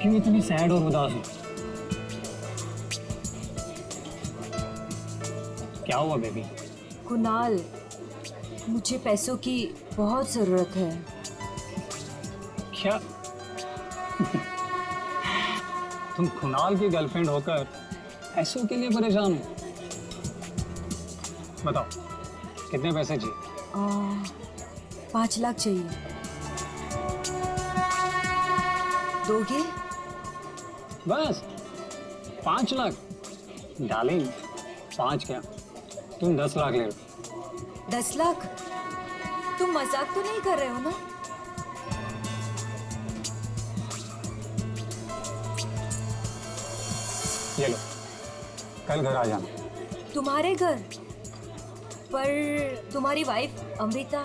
क्यों इतनी सैड और उदास हो? क्या हुआ बेबी? कुणाल, मुझे पैसों की बहुत जरूरत है। क्या? तुम कुणाल की गर्लफ्रेंड होकर पैसों के लिए परेशान हो? बताओ कितने पैसे चाहिए? 5 लाख चाहिए। दोगे? बस 5 लाख? डार्लिंग 5 क्या, तुम 10 लाख ले लो। 10 लाख? तुम मजाक तो नहीं कर रहे हो ना? ये लो, कल घर आ जाना। तुम्हारे घर? पर तुम्हारी वाइफ अमृता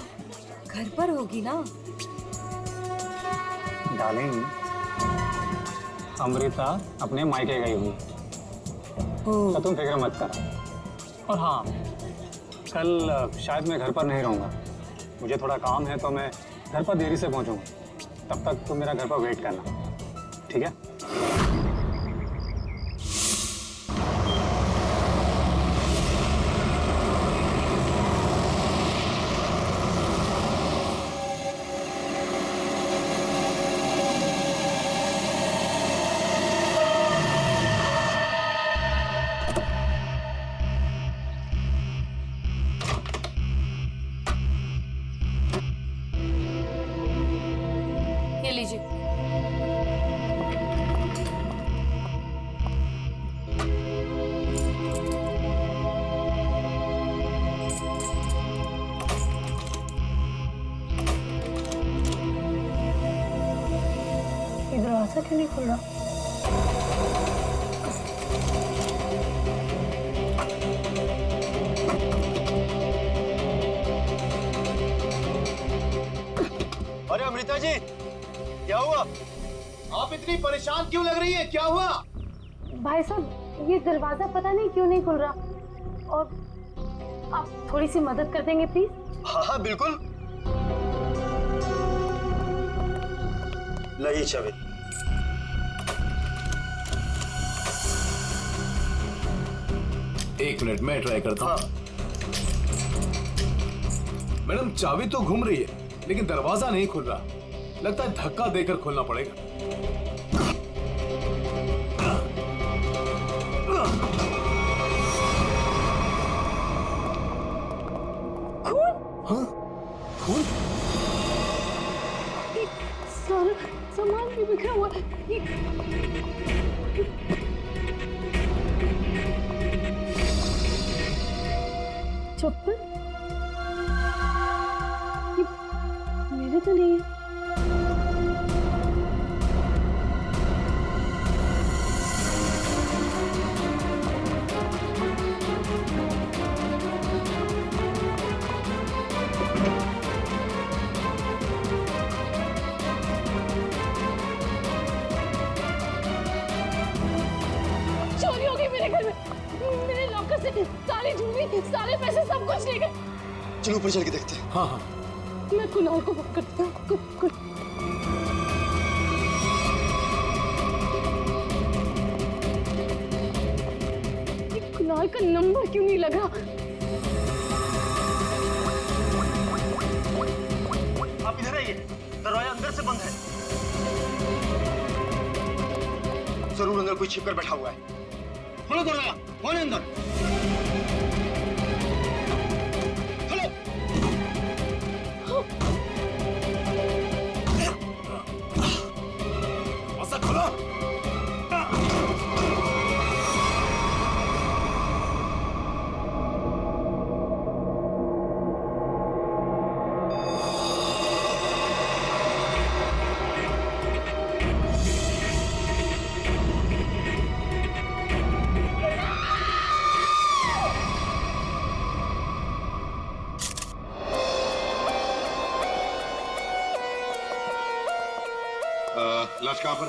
घर पर होगी ना? डार्लिंग, अमृता अपने मायके गई हुई, तो तुम फिक्र मत करो। और हाँ, कल शायद मैं घर पर नहीं रहूँगा, मुझे थोड़ा काम है, तो मैं घर पर देरी से पहुँचूँगा। तब तक तुम मेरा घर पर वेट करना, ठीक है? ये लीजिए। ये दरवाजा क्यों नहीं खुल रहा? अरे अमृता जी, क्या हुआ? आप इतनी परेशान क्यों लग रही है? क्या हुआ? भाई साहब, ये दरवाजा पता नहीं क्यों नहीं खुल रहा, और आप थोड़ी सी मदद कर देंगे प्लीज? हाँ हाँ बिल्कुल। लाई चाबी। एक मिनट मैं ट्राई करता हूँ। हाँ। मैडम, चाबी तो घूम रही है लेकिन दरवाजा नहीं खुल रहा। लगता है धक्का देकर खोलना पड़ेगा। हाँ? खून? सारा सामान भी बिखरा हुआ है। चप्पल? ये मेरे तो नहीं है। चोरी हो गई मेरे घर में। मेरे लॉकर से सारी जूलरी, सारे पैसे, सब कुछ ले गए। चलो ऊपर चल के देखते हैं। हाँ हाँ। मैं कुणाल को फोन करती हूँ। ये कुणाल का नंबर क्यों नहीं लगा? आप इधर आइए, दरवाजा अंदर से बंद है। जरूर अंदर कोई छिपकर बैठा हुआ है। खोलो दरवाजा, कौन है अंदर? खोलो। दरवाजा खोलो। लाश कहाँ पर?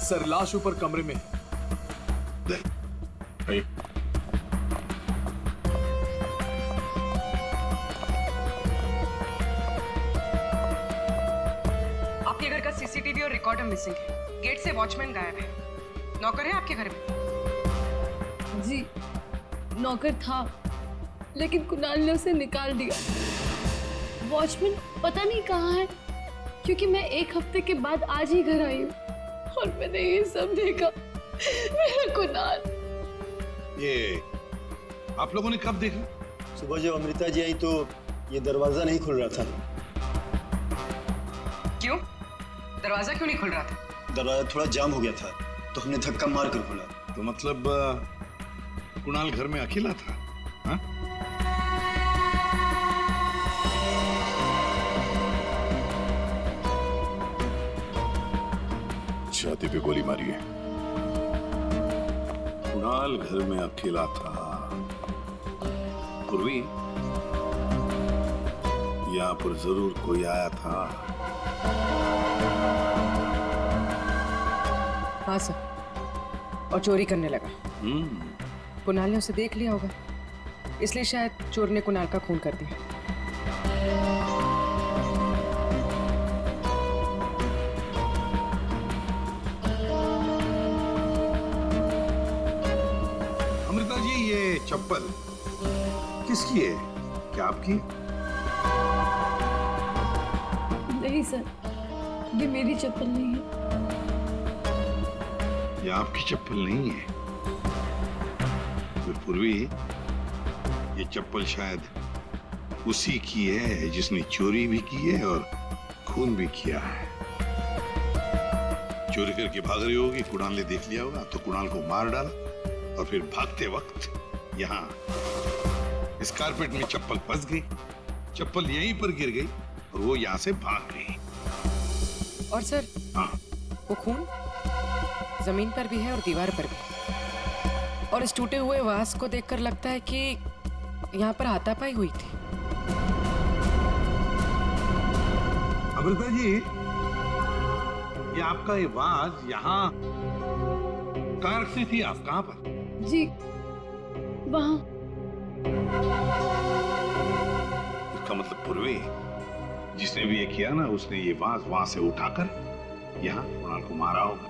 सर, लाश ऊपर कमरे में है। आपके घर का सीसीटीवी और रिकॉर्डर मिसिंग है। गेट से वॉचमैन गायब है। नौकर है आपके घर में? जी नौकर था, लेकिन कुणाल ने उसे निकाल दिया। वॉचमैन पता नहीं कहाँ है, क्योंकि मैं 1 हफ्ते के बाद आज ही घर आई हूँ और मैंने ये सब देखा। मेरा कुणाल। ये आप लोगों ने कब देखा? सुबह जब अमृता जी आई तो ये दरवाजा नहीं खुल रहा था। क्यों? दरवाजा क्यों नहीं खुल रहा था? दरवाजा थोड़ा जाम हो गया था तो हमने धक्का मार कर खोला। तो मतलब कुणाल घर में अकेला था? हाँ? छाती पे गोली मारी है। कुणाल घर में अकेला था। पूर्वी, यहाँ पर जरूर कोई आया था। हाँ सर, और चोरी करने लगा। कुणाल ने उसे देख लिया होगा, इसलिए शायद चोर ने कुणाल का खून कर दिया। अमृता जी, ये चप्पल किसकी है? क्या आपकी? नहीं सर, ये मेरी चप्पल नहीं है। ये आपकी चप्पल नहीं है? तो पूर्वी, ये चप्पल शायद उसी की है जिसने चोरी भी की है और खून भी किया है। चोरी करके भाग रही होगी, कुणाल ने देख लिया होगा तो कुणाल को मार डाला और फिर भागते वक्त यहाँ इस कारपेट में चप्पल फंस गई। चप्पल यहीं पर गिर गई और वो यहाँ से भाग गई। और सर, हाँ, वो खून जमीन पर भी है और दीवार पर भी। और इस टूटे हुए वास को देखकर लगता है कि यहाँ पर हाथापाई हुई थी। अमृता जी, ये आपका ये वाज यहाँ कहाँ रखती थी आप? कहाँ पर? जी वहाँ। इसका मतलब पूर्वी, जिसने भी ये किया ना, उसने ये वाज वहां से उठाकर यहाँ कुणाल को मारा होगा।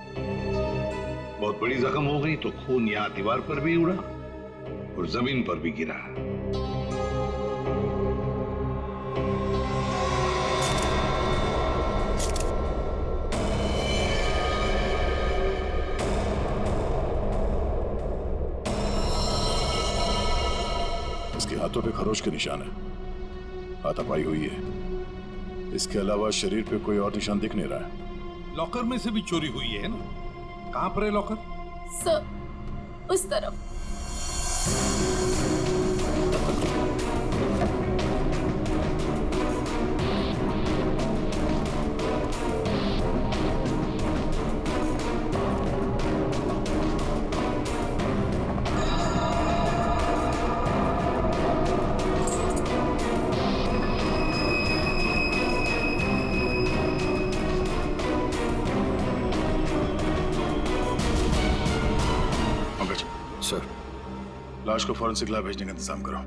बहुत बड़ी जख्म हो गई तो खून यहाँ दीवार पर भी उड़ा और जमीन पर भी गिरा। इसके हाथों पे खरोच के निशान है, हाथापाई हुई है। इसके अलावा शरीर पे कोई और निशान दिख नहीं रहा है। लॉकर में से भी चोरी हुई है ना? कहां पर है लॉकर? सर, उस तरफ। सर, लाश को फॉरेंसिक लैब भेजने का इंतजाम करो।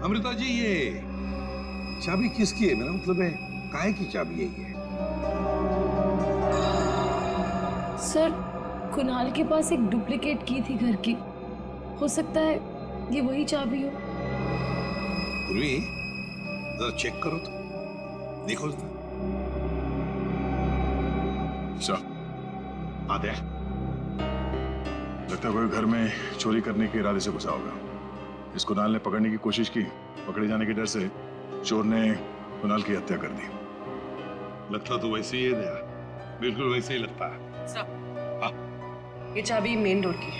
अमृता जी, ये चाबी किसकी है? मेरा मतलब है काहे की चाबी है ये? सर, कुणाल के पास एक डुप्लीकेट की थी घर की। हो सकता है ये वही चाबी हो। पूर्वी, जरा चेक करो तो, देखो जरा। सर, हाँ, देख। लगता है कोई घर में चोरी करने के इरादे से घुसा होगा। इस कुणाल ने पकड़ने की कोशिश की, पकड़े जाने के डर से चोर ने कुणाल की हत्या कर दी। लगता तो वैसे ही है दया, बिल्कुल वैसे ही लगता है। सब हाँ, ये चाबी मेन डोर की।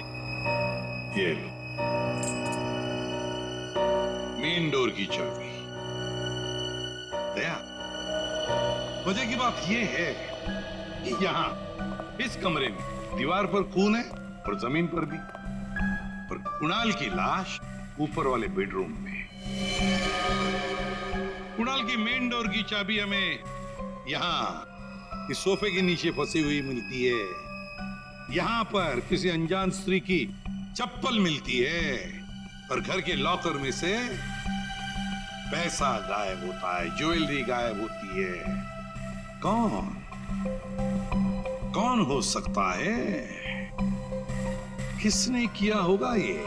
ये मेन डोर की चाबी। दया, मजे की बात ये है कि यहाँ इस कमरे में दीवार पर खून है और जमीन पर भी, पर कुणाल की लाश ऊपर वाले बेडरूम में। कुणाल की मेन डोर की चाबी हमें यहाँ इस सोफे के नीचे फंसी हुई मिलती है। यहाँ पर किसी अनजान स्त्री की चप्पल मिलती है और घर के लॉकर में से पैसा गायब होता है, ज्वेलरी गायब होती है। कौन कौन हो सकता है? किसने किया होगा ये?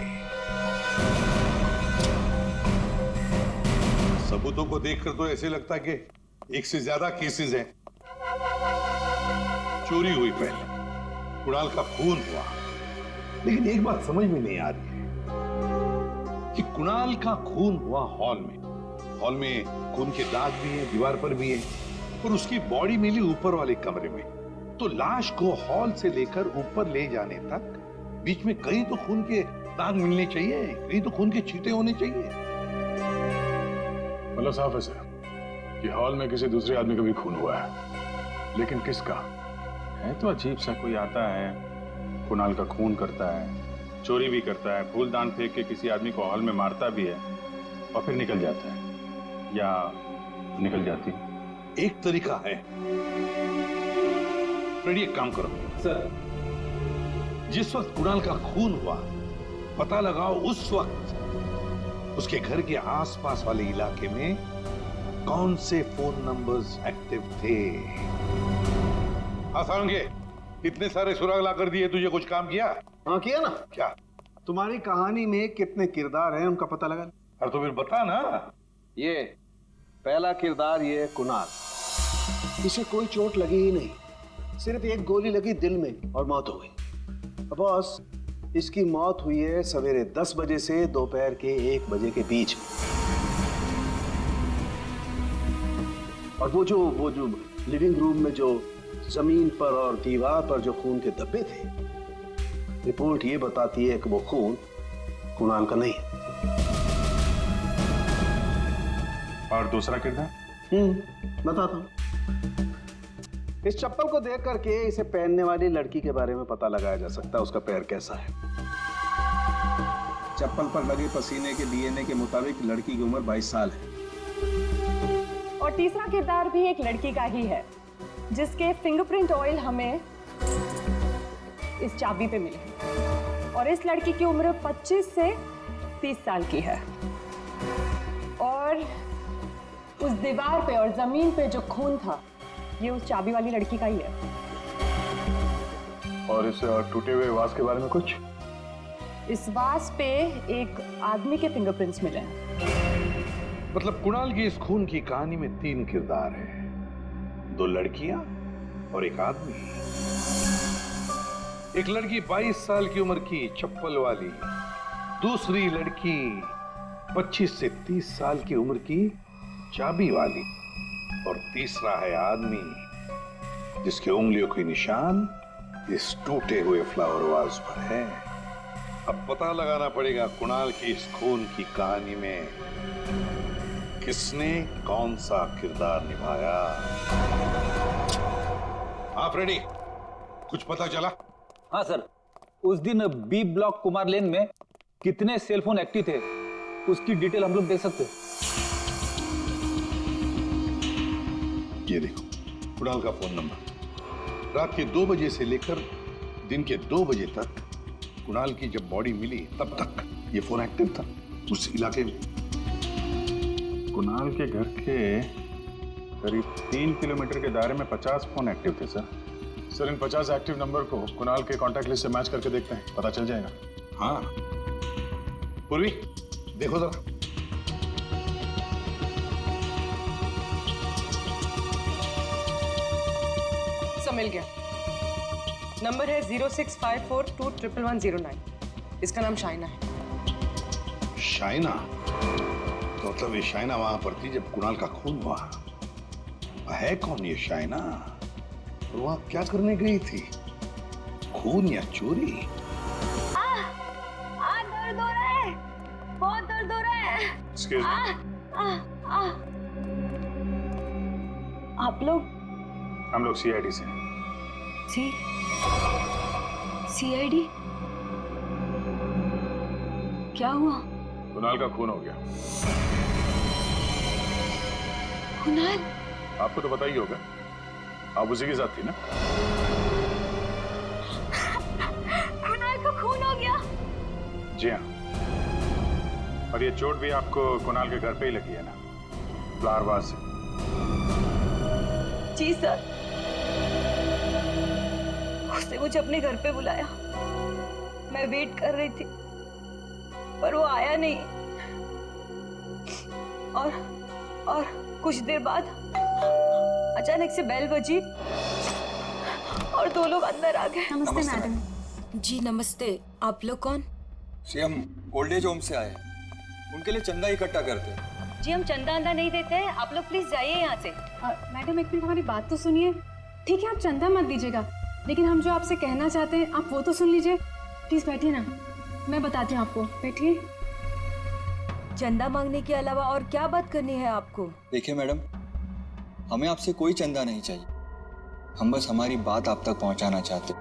सबूतों को देखकर तो ऐसे लगता है कि एक से ज्यादा केसेस हैं। चोरी हुई पहले, कुणाल का खून हुआ, लेकिन एक बात समझ में नहीं आ रही है कि कुणाल का खून हुआ हॉल में। हॉल में खून के दाग भी हैं, दीवार पर भी हैं, और उसकी बॉडी मिली ऊपर वाले कमरे में। तो लाश को हॉल से लेकर ऊपर ले जाने तक बीच में कहीं तो खून के दाग मिलने चाहिए, कहीं तो खून के छींटे होने चाहिए। मतलब साफ है सर कि हॉल में किसी दूसरे आदमी का भी खून हुआ है, लेकिन किसका है तो अजीब सा। कोई आता है, कुणाल का खून करता है, चोरी भी करता है, फूलदान फेंक के किसी आदमी को हॉल में मारता भी है और फिर निकल जाता है या निकल जाती है। एक तरीका है, फ्रेडी एक काम करो सर। जिस वक्त कुणाल का खून हुआ, पता लगाओ उस वक्त उसके घर के आसपास वाले इलाके में कौन से फोन नंबर्स एक्टिव थे। आसान के इतने सारे सुराग ला कर दिए, तुझे कुछ काम किया? हाँ किया ना। क्या? तुम्हारी कहानी में कितने किरदार हैं उनका पता लगा। अरे तो फिर बता ना। ये पहला किरदार, ये कुणाल। इसे कोई चोट लगी ही नहीं, सिर्फ एक गोली लगी दिल में और मौत हो गई। बॉस, इसकी मौत हुई है सवेरे 10 बजे से दोपहर के 1 बजे के बीच। और वो जो लिविंग रूम में जो जमीन पर और दीवार पर जो खून के धब्बे थे, रिपोर्ट ये बताती है कि वो खून कुणाल का नहीं है। और दूसरा किरदार? बताता हूँ। इस चप्पल को देख करके इसे पहनने वाली लड़की के बारे में पता लगाया जा सकता है, उसका पैर कैसा है। चप्पल पर लगे पसीने के डीएनए के मुताबिक लड़की की उम्र 22 साल है। और तीसरा किरदार भी एक लड़की का ही है, जिसके फिंगरप्रिंट ऑयल हमें इस चाबी पे मिले। और इस लड़की की उम्र 25 से 30 साल की है। और उस दीवार पे और जमीन पे जो खून था, ये उस चाबी वाली लड़की का ही है। और इस टूटे हुए वास के बारे में कुछ? इस वास पे एक आदमी के फिंगरप्रिंट्स मिले हैं। मतलब कुणाल की इस खून की कहानी में 3 किरदार हैं, 2 लड़कियां और एक आदमी। एक लड़की 22 साल की उम्र की चप्पल वाली, दूसरी लड़की 25 से 30 साल की उम्र की चाबी वाली, और तीसरा है आदमी जिसके उंगलियों के निशान इस टूटे हुए फ्लावर वाज पर है। अब पता लगाना पड़ेगा कुणाल की इस खून की कहानी में किसने कौन सा किरदार निभाया। हाँ फ्रेडी, कुछ पता चला? हाँ सर, उस दिन बी ब्लॉक कुमार लेन में कितने सेलफोन एक्टिव थे, उसकी डिटेल हम लोग दे सकते हैं। ये देखो कुणाल का फोन नंबर। रात के 2 बजे से लेकर दिन के 2 बजे तक कुणाल की जब बॉडी मिली तब तक ये फोन एक्टिव था उस इलाके में। कुणाल के घर के करीब 3 किलोमीटर के दायरे में 50 फोन एक्टिव थे सर। सर, इन 50 एक्टिव नंबर को कुणाल के कॉन्टैक्ट लिस्ट से मैच करके देखते हैं, पता चल जाएगा। हाँ पूर्वी, देखो जरा। मिल गया। नंबर है 0654211109। इसका नाम शाइना है। शाइना? तो मतलब ये शाइना वहां पर थी जब कुणाल का खून हुआ। है कौन ये शाइना और वहां क्या करने गई थी? खून या चोरी? दर्द हो रहा है, बहुत दर्द हो रहा है। Excuse me. आप लोग? हम लोग CID से हैं। CID? क्या हुआ? कुणाल का खून हो गया। कुणाल? आपको तो पता ही होगा, आप उसी के साथ थी ना? कुणाल का खून हो गया? जी हाँ। और ये चोट भी आपको कुणाल के घर पे ही लगी है ना, फ्लावर वास से? जी सर। उसने मुझे अपने घर पे बुलाया। मैं वेट कर रही थी पर वो आया नहीं। और कुछ देर बाद अचानक से बेल बजी और 2 लोग अंदर आ गए। नमस्ते मैडम। जी नमस्ते। आप लोग कौन? जी हम ओल्ड एज होम से आए हैं, उनके लिए चंदा इकट्ठा करते हैं। जी हम चंदा अंदा नहीं देते हैं, आप लोग प्लीज जाइए यहाँ से। मैडम एक मिनट हमारी बात तो सुनिए। ठीक है आप चंदा मत दीजिएगा, लेकिन हम जो आपसे कहना चाहते हैं आप वो तो सुन लीजिए। प्लीज बैठिए ना, मैं बताती हूँ आपको। बैठिए। चंदा मांगने के अलावा और क्या बात करनी है आपको? देखिए मैडम, हमें आपसे कोई चंदा नहीं चाहिए, हम बस हमारी बात आप तक पहुंचाना चाहते।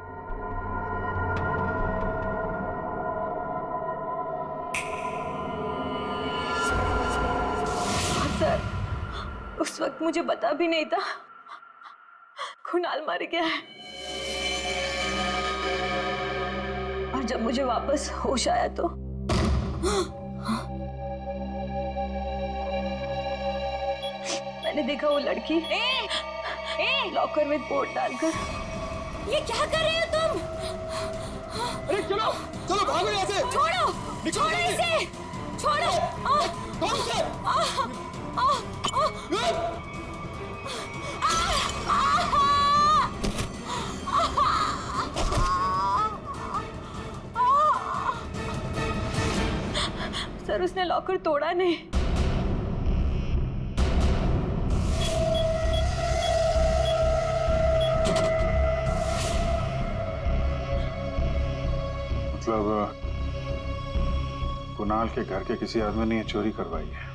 सर, उस वक्त मुझे पता भी नहीं था कुणाल मर गया है। और जब मुझे वापस होश आया तो मैंने देखा वो लड़की लॉकर में कोट डालकर। ये क्या कर रहे हो तुम? अरे चलो चलो भागो यहाँ से। छोड़ो, छोड़ो इसे, छोड़ो। सर उसने लॉकर तोड़ा नहीं। मतलब कुणाल के घर के किसी आदमी ने ये चोरी करवाई है।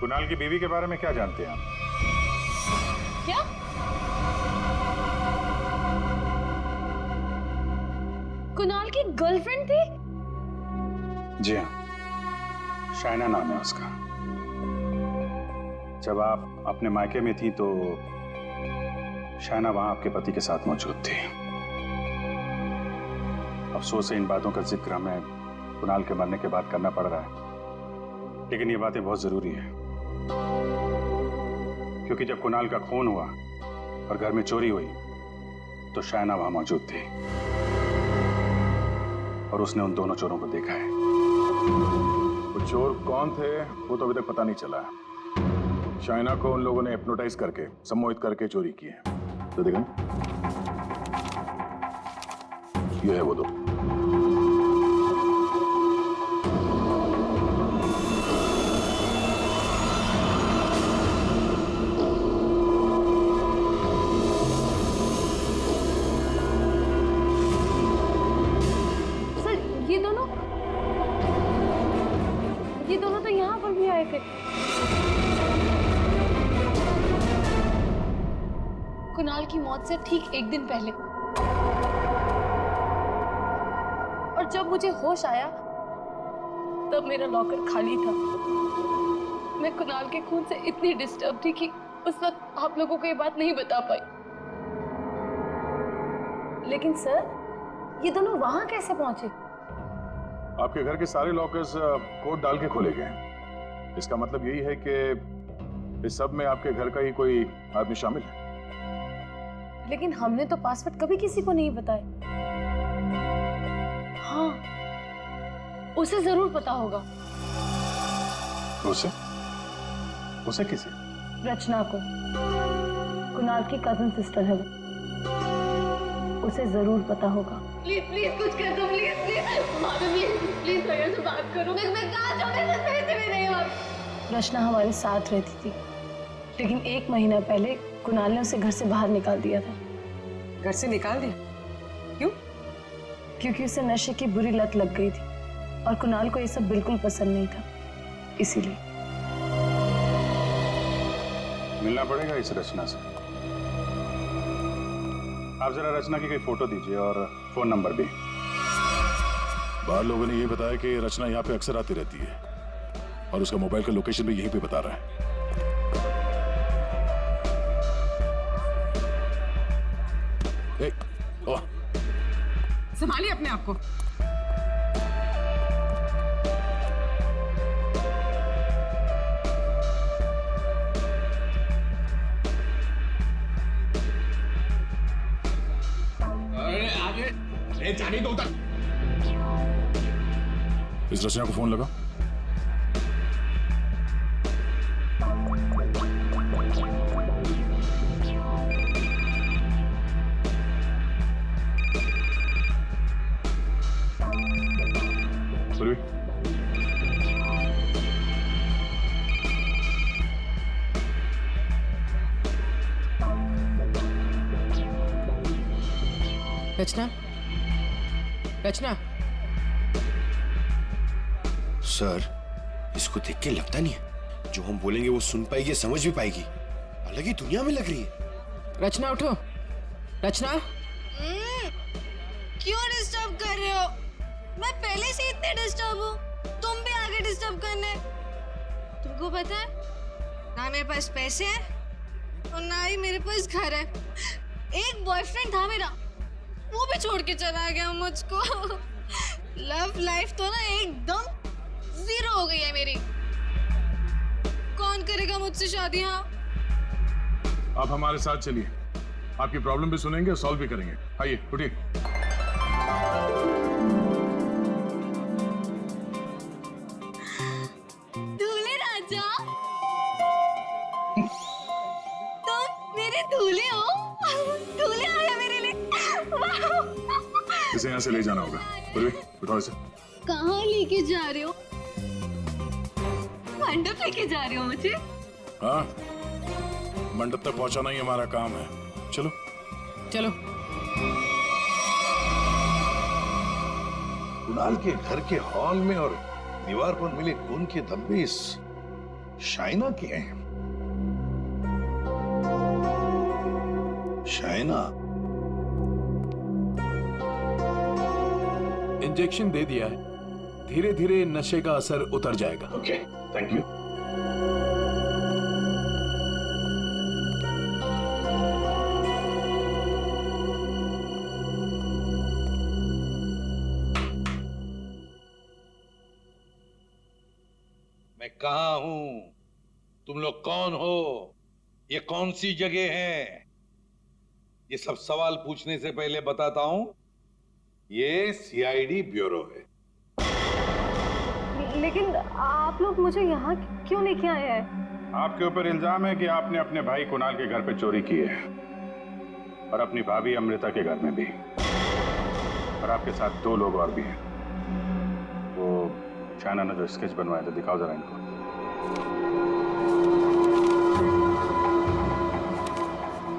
कुणाल की बीवी के बारे में क्या जानते हैं आप? क्या? कुणाल की गर्लफ्रेंड थी? जी हाँ, शाइना नाम है उसका। जब आप अपने मायके में थी तो शाइना वहां आपके पति के साथ मौजूद थी। अफसोस है इन बातों का जिक्र हमें कुणाल के मरने के बाद करना पड़ रहा है, लेकिन ये बातें बहुत जरूरी है क्योंकि जब कुणाल का खून हुआ और घर में चोरी हुई तो शाइना वहां मौजूद थी और उसने उन दोनों चोरों को देखा है। वो चोर कौन थे वो तो अभी तक पता नहीं चला है। शाइना को उन लोगों ने हिप्नोटाइज करके, सम्मोहित करके चोरी की है। तो देखा ये है वो दो। ये दोनों तो यहाँ पर भी आए थे। कुणाल की मौत से ठीक 1 दिन पहले। और जब मुझे होश आया तब मेरा लॉकर खाली था। मैं कुणाल के खून से इतनी डिस्टर्ब थी कि उस वक्त आप लोगों को ये बात नहीं बता पाई। लेकिन सर, ये दोनों वहां कैसे पहुंचे? आपके घर के सारे लॉकर्स कोड डाल के खोले गए। इसका मतलब यही है कि इस सब में आपके घर का ही कोई आदमी शामिल है। लेकिन हमने तो पासवर्ड कभी किसी को नहीं बताया। हाँ, उसे जरूर पता होगा। उसे किसे? रचना को। कुणाल की कजन सिस्टर है वो। उसे जरूर पता होगा। प्लीज प्लीज कुछ कर दो, प्लीज प्लीज भाभी, प्लीज प्लीज भैया से बात करो। मैं कहाँ जाऊँ, पैसे भी नहीं और। रचना हमारे साथ रहती थी, लेकिन 1 महीना पहले कुणाल ने उसे घर से बाहर निकाल दिया था। घर से निकाल दिया? क्यों? क्योंकि उसे नशे की बुरी लत लग गई थी और कुणाल को ये सब बिल्कुल पसंद नहीं था, इसीलिए। मिलना पड़ेगा इस रचना से। आप जरा रचना की कोई फोटो दीजिए और फोन नंबर भी। बाहर लोगों ने ये बताया कि रचना यहाँ पे अक्सर आती रहती है और उसका मोबाइल का लोकेशन भी यहीं पे बता रहा है। संभालिए अपने आप को। ले जाने दो उधर। इस रचना को फोन लगा। रचना, रचना। सर, इसको देख के लगता नहीं है जो हम बोलेंगे वो सुन पाएगी, समझ भी पाएगी। अलग ही दुनिया में लग रही है। रचना उठो, रचना। क्यों डिस्टर्ब कर रहे हो? मैं पहले से इतने डिस्टर्ब हूँ, तुम भी आगे डिस्टर्ब करने। तुमको पता है ना मेरे पास पैसे हैं और ना ही मेरे पास घर है। एक बॉयफ्रेंड था मेरा, वो भी छोड़ के चला गया मुझको। लव लाइफ तो ना एकदम 0 हो गई है मेरी। कौन करेगा मुझसे शादी? हाँ, आप हमारे साथ चलिए, आपकी प्रॉब्लम भी सुनेंगे और सॉल्व भी करेंगे। आइए उठिए। दूल्हे राजा, तुम मेरे दूल्हे हो। दूल्हे आया मेरे लिए। इसे यहाँ से ले जाना होगा। पूर्वी, उठाओ इसे। कहाँ लेके जा रहे हो? मंडप लेके जा रहे हो मुझे? हाँ, मंडप तक पहुंचाना ही हमारा काम है। चलो चलो। कुणाल के घर के हॉल में और दीवार पर मिले खून के धब्बे इस शाइना के हैं। शाइना इंजेक्शन दे दिया है, धीरे धीरे नशे का असर उतर जाएगा। Okay, thank you. मैं कहाँ हूं? तुम लोग कौन हो? ये कौन सी जगह है? ये सब सवाल पूछने से पहले बताता हूं, ये सीआईडी ब्यूरो है। लेकिन आप लोग मुझे यहाँ क्यों लेके आए हैं? आपके ऊपर इल्जाम है कि आपने अपने भाई कुणाल के घर पे चोरी की है और अपनी भाभी अमृता के घर में भी, और आपके साथ 2 लोग और भी हैं। वो शाइना ने जो स्केच बनवाया था, दिखाओ जरा इनको।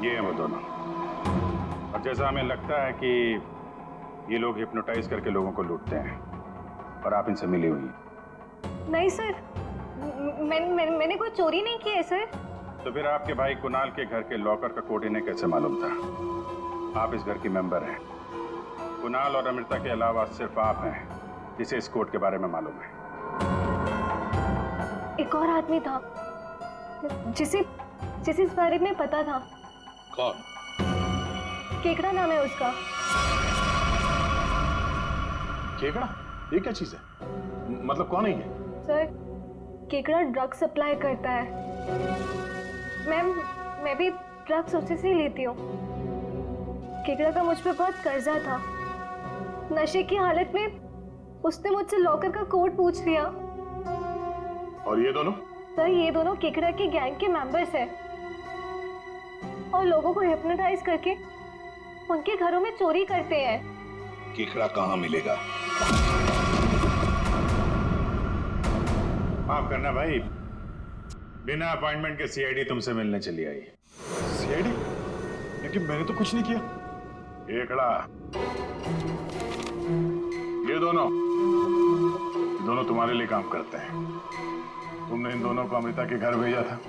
ये हैं वो दोनों। और जैसा हमें लगता है कि ये लोग हिप्नोटाइज करके लोगों को लूटते हैं और आप इनसे मिली हुई हैं। नहीं सर, मैंने कोई चोरी नहीं की है सर। तो फिर आपके भाई कुणाल के घर के लॉकर का कोड इन्हें कैसे मालूम था? आप इस घर की मेंबर हैं। कुणाल और अमृता के अलावा सिर्फ आप हैं जिसे इस कोड के बारे में मालूम है। एक और आदमी था जिसे इस बारे में पता था। कौन? केकड़ा नाम है उसका। केकड़ा? ये क्या चीज है? मतलब कौन है ये? सर, केकड़ा ड्रग सप्लाई करता है। मैं भी ड्रग्स उसी से ही लेती हूँ। केकड़ा का मुझ पे बहुत कर्जा था। नशे की हालत में उसने मुझसे लॉकर का कोड पूछ लिया। और ये दोनों? सर, ये दोनों केकड़ा के गैंग के मेंबर्स हैं और लोगों को हिप्नोटाइज करके उनके घरों में चोरी करते हैं। केकड़ा कहाँ मिलेगा? माफ करना भाई, बिना अपॉइंटमेंट के सीआईडी तुमसे मिलने चली आई। सीआईडी? लेकिन मैंने तो कुछ नहीं किया। केकड़ा, ये दोनों तुम्हारे लिए काम करते हैं। तुमने इन दोनों को अमृता के घर भेजा था।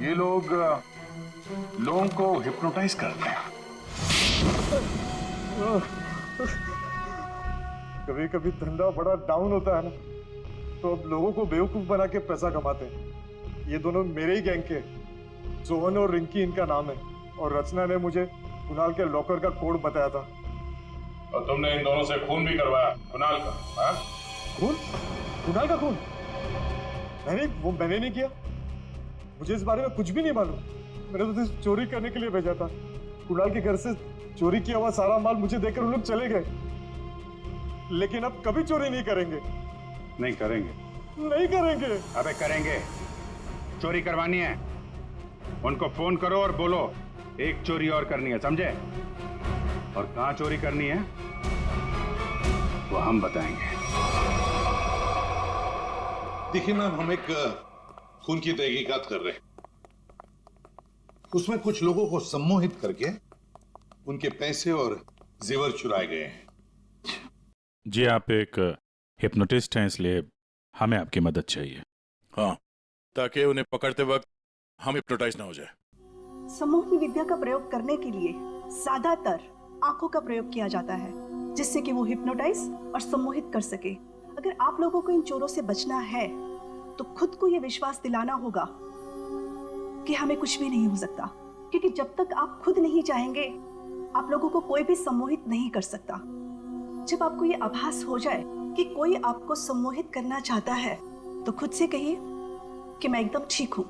ये लोग लोगों को हिप्नोटाइज करते हैं। कभी कभी धंधा बड़ा डाउन होता है ना, तो अब लोगों को बेवकूफ बना के पैसा कमाते हैं। ये दोनों मेरे ही गैंग के, सोहन और रिंकी इनका नाम है, और रचना ने मुझे कुणाल के लॉकर का कोड बताया था। और तुमने इन दोनों से खून भी करवाया कुणाल का? हाँ? खून? कुणाल का खून? मैंने नहीं किया। मुझे इस बारे में कुछ भी नहीं मालूम। मैंने तो सिर्फ चोरी करने के लिए भेजा था। कुणाल के घर से चोरी किया हुआ सारा माल मुझे देकर उन लोग चले गए, लेकिन अब कभी चोरी नहीं करेंगे। नहीं करेंगे। नहीं करेंगे। अबे करेंगे। चोरी करवानी है, उनको फोन करो और बोलो एक चोरी और करनी है, समझे? और कहां चोरी करनी है वो हम बताएंगे। देखिए मैम, हम एक खून की तहकीकात कर रहे हैं। उसमें कुछ लोगों को सम्मोहित करके उनके पैसे और जेवर चुराए गए हैं। जी, आप एक हिप्नोटिस्ट हैं, इसलिए हमें आपकी मदद चाहिए। हाँ, ताकि उन्हें पकड़ते वक्त हम हिप्नोटाइज ना हो जाए। सम्मोहनी विद्या का प्रयोग करने के लिए ज्यादातर आंखों का प्रयोग किया जाता है, जिससे कि वो हिप्नोटाइज और सम्मोहित कर सके। अगर आप लोगों को इन चोरों से बचना है तो खुद को ये विश्वास दिलाना होगा कि हमें कुछ भी नहीं हो सकता, क्योंकि जब तक आप खुद नहीं चाहेंगे आप लोगों को कोई भी सम्मोहित नहीं कर सकता। जब आपको ये आभास हो जाए कि कोई आपको सम्मोहित करना चाहता है तो खुद से कहिए कि मैं एकदम ठीक हूँ,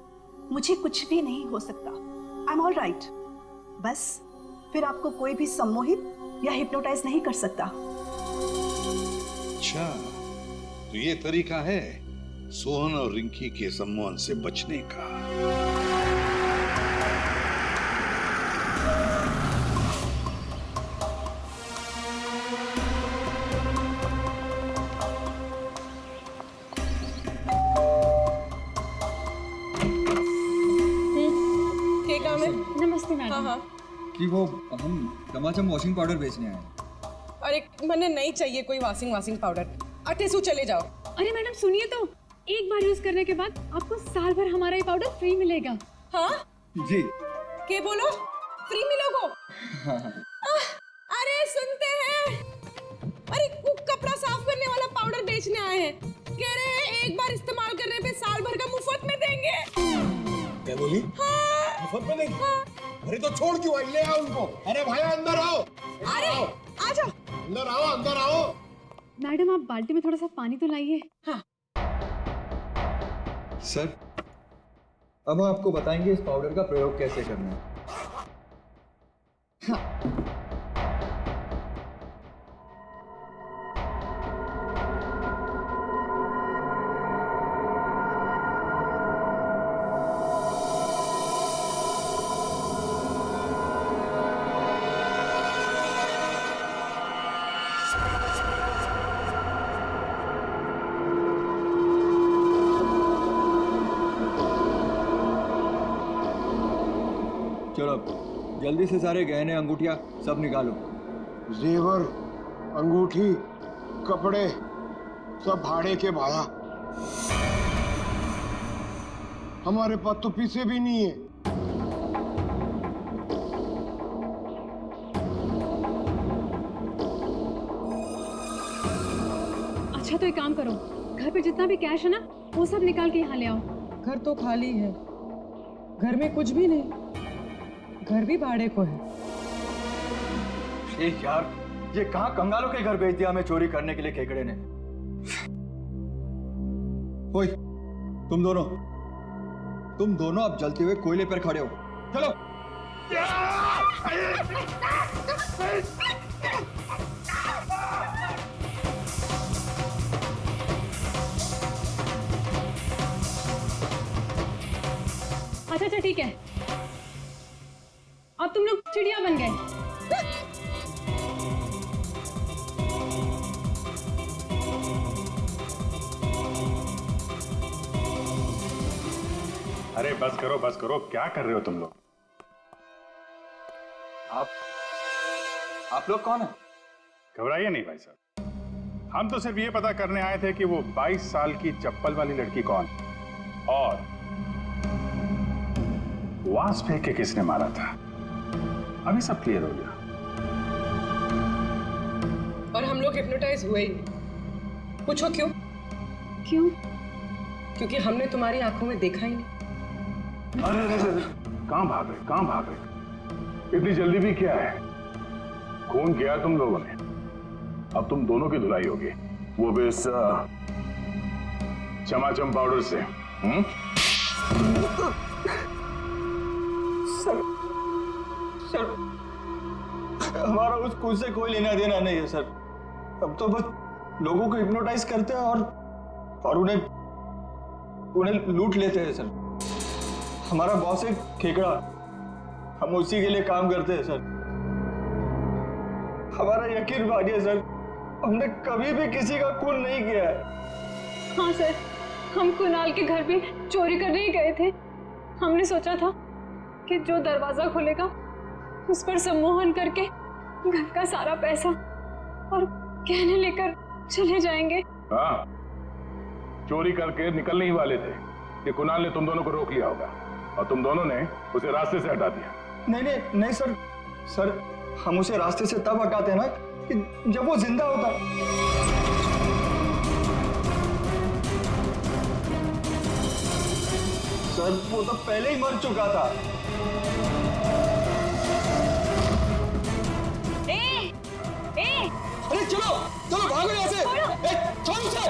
मुझे कुछ भी नहीं हो सकता, आई एम ऑल राइट। बस फिर आपको कोई भी सम्मोहित या हिप्नोटाइज नहीं कर सकता। अच्छा, तो ये तरीका है सोहन और रिंकी के सम्मोहन से बचने का। क्या काम है? नमस्ते मैडम। हाँ हाँ। कि वो हम चमाचम वॉशिंग पाउडर बेचने आए हैं। अरे मैंने नहीं चाहिए कोई वॉशिंग पाउडर। अटेसू चले जाओ। अरे मैडम सुनिए तो, एक बार यूज करने के बाद आपको साल भर हमारा ये पाउडर फ्री मिलेगा। हाँ जी। के बोलो फ्री मिलोगो? हाँ हाँ। अरे सुनते हैं, अरे कपड़ा साफ करने वाला पाउडर बेचने आए हैं, कह रहे हैं एक बार इस्तेमाल करने पे साल भर का मुफ्त में देंगे। क्या बोली? हाँ। मुफ्त में देंगे? अरे तो छोड़ क्यों आई? ले आओ उनको। अरे भाई अंदर आओ। अरे आजा। अंदर आओ, अंदर आओ। मैडम आप बाल्टी में थोड़ा सा पानी तो लाइए। हाँ। सर, अब आपको बताएंगे इस पाउडर का प्रयोग कैसे करना है। चलो जल्दी से सारे गहने अंगूठियां सब निकालो। जेवर, अंगूठी, कपड़े सब भाड़े के भाड़ा। हमारे पास तो पैसे भी नहीं है। अच्छा तो एक काम करो, घर पे जितना भी कैश है ना वो सब निकाल के यहाँ ले आओ। घर तो खाली है, घर में कुछ भी नहीं, घर भी भाड़े को है। यार, ये कहाँ कंगालों के घर भेज दिया हमें चोरी करने के लिए केकड़े ने। ओए, तुम दोनों अब जलते हुए कोयले पर खड़े हो। चलो। अच्छा ठीक है, अब तुम लोग चिड़िया बन गए। अरे बस करो, क्या कर रहे हो तुम लोग? आप लोग कौन है? घबराइए नहीं भाई साहब, हम तो सिर्फ ये पता करने आए थे कि वो 22 साल की चप्पल वाली लड़की कौन और वास फेंक के किसने मारा था। अभी सब क्लियर हो गया। और हम लोग हिप्नोटाइज हुए ही नहीं। पूछो क्यों? क्योंकि हमने तुम्हारी आंखों में देखा ही नहीं। अरे कहां भाग रहे? इतनी जल्दी भी क्या है? खून किया तुम लोगों ने, अब तुम दोनों की धुलाई होगी, वो भी इस चमाचम पाउडर से। सर हमारा उस खून से कोई लेना देना नहीं है सर। अब तो बस लोगों को हिप्नोटाइज करते हैं और उन्हें लूट लेते हैं सर। हमारा बॉस है खेकड़ा, हम उसी के लिए काम करते हैं सर। हमारा यकीन मानिए सर, हमने कभी भी किसी का खून नहीं किया है। हाँ सर, हम कुणाल के घर पे चोरी करने ही गए थे। हमने सोचा था कि जो दरवाजा खुलेगा उस पर सम्मोहन करके घर का सारा पैसा और गहने लेकर चले जाएंगे। हाँ, चोरी करके निकलने ही वाले थे कि कुणाल ने तुम दोनों को रोक लिया होगा और तुम दोनों ने उसे रास्ते से हटा दिया। नहीं सर, हम उसे रास्ते से तब हटाते हैं ना कि जब वो जिंदा होता। सर वो तो पहले ही मर चुका था। अरे चलो भागो यहाँ से। छोड़ो उसे।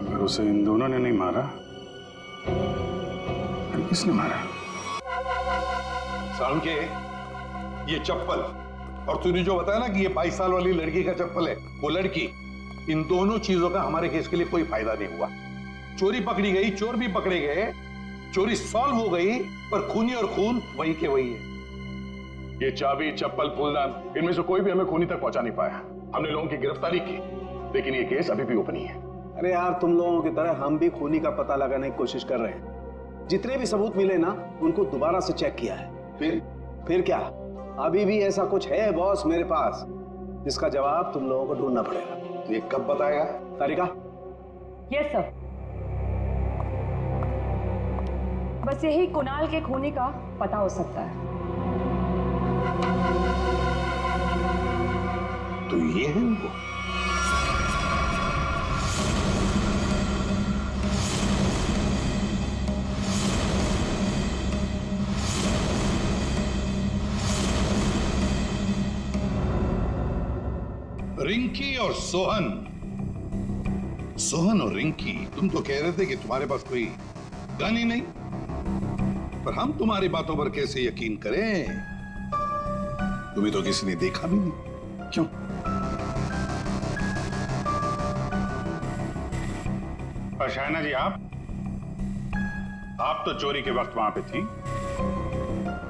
अगर उसे इन दोनों ने नहीं मारा फिर किसने मारा? सालुंके, ये चप्पल और तूने जो बताया ना कि ये 22 साल वाली लड़की का चप्पल है, वो लड़की, इन दोनों चीजों का हमारे केस के लिए कोई फायदा नहीं हुआ। चोरी पकड़ी गई, चोर भी पकड़े गए, चोरी सॉल्व हो गई, पर खूनी और खून वही के वही है। ये चाबी, चप्पल, फूलदान, इनमें से कोई भी हमें खूनी तक पहुंचा नहीं पाया। हमने लोगों की गिरफ्तारी की, लेकिन ये केस अभी भी ओपन ही है। अरे यार, तुम लोगों की तरह हम भी खूनी का पता लगाने की कोशिश कर रहे हैं। जितने भी सबूत मिले ना, उनको दोबारा से चेक किया है। फिर क्या? अभी भी ऐसा कुछ है बॉस मेरे पास, जिसका जवाब तुम लोगों को ढूंढना पड़ेगा। तो ये कब बताएगा? तारिका? Yes sir. बस यही कुणाल के खूनी का पता हो सकता है। तो ये है वो। रिंकी और सोहन और रिंकी, तुम तो कह रहे थे कि तुम्हारे पास कोई गन ही नहीं, पर हम तुम्हारी बातों पर कैसे यकीन करें? तुम्हें तो किसी ने देखा भी नहीं। क्यों? शाहना जी, आप तो चोरी के वक्त वहां पे थी,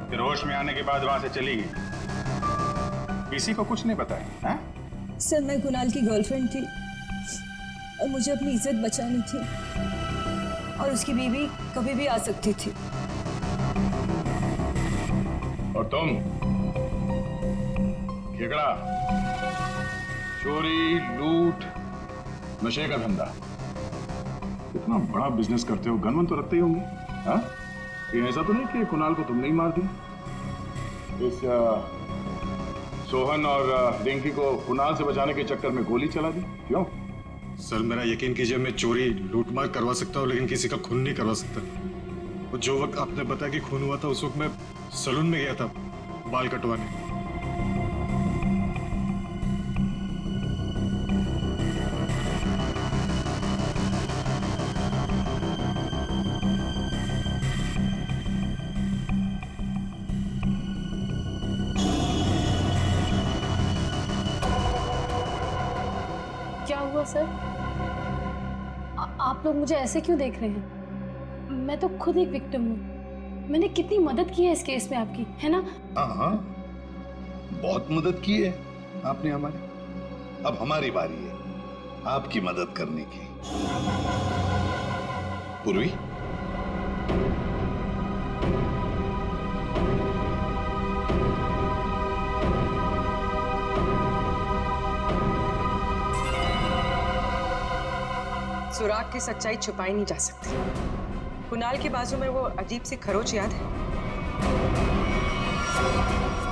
फिर होश में आने के बाद वहां से चली गई, किसी को कुछ नहीं बताया? हैं? सर, मैं कुणाल की गर्लफ्रेंड थी और मुझे अपनी इज्जत बचानी थी, और उसकी बीवी कभी भी आ सकती थी। और तुम खेकड़ा, चोरी, लूट, नशे का धंधा, इतना बड़ा बिजनेस करते हो, गन वन तो रखते ही होंगे। हाँ, ये ऐसा तो नहीं कि कुणाल को तुमने ही मार दिया? इस सोहन और रिंकी को कुणाल से बचाने के चक्कर में गोली चला दी, क्यों? सर, मेरा यकीन कीजिए, मैं चोरी लूटमार करवा सकता हूँ, लेकिन किसी का खून नहीं करवा सकता। और जो वक्त आपने बताया कि खून हुआ था, उस वक्त मैं सैलून में गया था बाल कटवाने। क्या हुआ सर? आप लोग मुझे ऐसे क्यों देख रहे हैं? मैं तो खुद एक विक्टिम हूँ। मैंने कितनी मदद की है इस केस में आपकी, है ना? हाँ, बहुत मदद की है आपने हमारी। अब हमारी बारी है आपकी मदद करने की। पूर्वी, सुराग की सच्चाई छुपाई नहीं जा सकती। कुणाल के बाजू में वो अजीब सी खरोच याद है?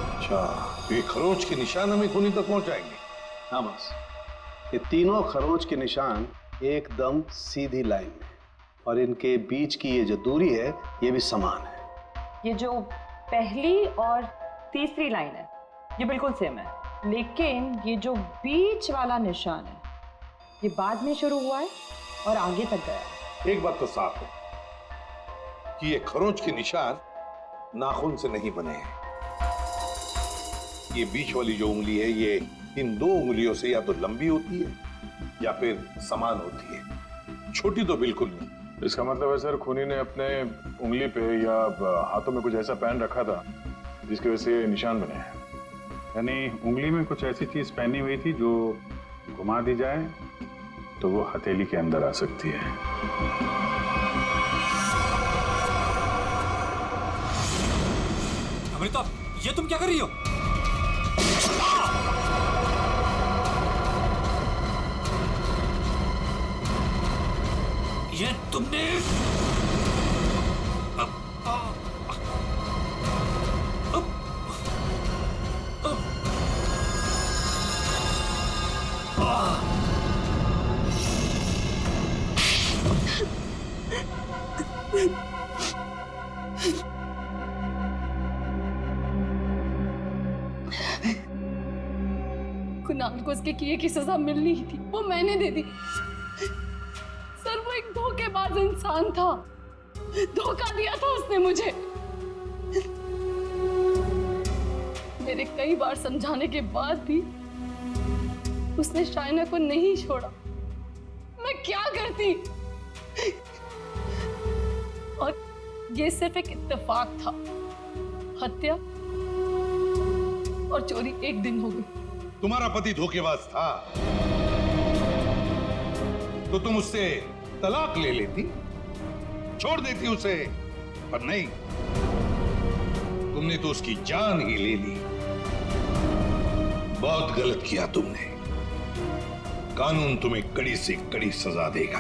अच्छा, ये खरोच के निशान हमें खूनी तक पहुंचाएंगे? हाँ बस, ये तीनों खरोच के निशान एकदम सीधी लाइन में, और इनके बीच की ये जो दूरी है, ये भी समान है। ये जो पहली और तीसरी लाइन है, ये बिल्कुल सेम है, लेकिन ये जो बीच वाला निशान है ये बाद में शुरू हुआ है और आगे तक गया है। एक बात तो साफ है कि ये खरोंच के निशान नाखून से नहीं बने हैं। ये बीच वाली जो उंगली है ये इन दो उंगलियों से या तो लंबी होती है या फिर समान होती है, छोटी तो बिल्कुल नहीं। इसका मतलब है सर खूनी ने अपने उंगली पे या हाथों में कुछ ऐसा पहन रखा था जिसकी वजह से निशान बने हैं। यानी उंगली में कुछ ऐसी चीज पहनी हुई थी जो घुमा दी जाए तो वो हथेली के अंदर आ सकती है। अमृता, ये तुम क्या कर रही हो? ये तुमने कुणाल को उसके किए की सजा मिलनी ही थी, वो मैंने दे दी। सर वो एक धोखेबाज इंसान था, धोखा दिया था उसने मुझे। मेरे कई बार समझाने के बाद भी उसने शाइना को नहीं छोड़ा। मैं क्या करती? और ये सिर्फ एक इत्तेफाक था, हत्या और चोरी एक दिन हो गई। तुम्हारा पति धोखेबाज था तो तुम उससे तलाक ले लेती, छोड़ देती उसे, पर नहीं, तुमने तो उसकी जान ही ले ली। बहुत गलत किया तुमने। कानून तुम्हें कड़ी से कड़ी सजा देगा।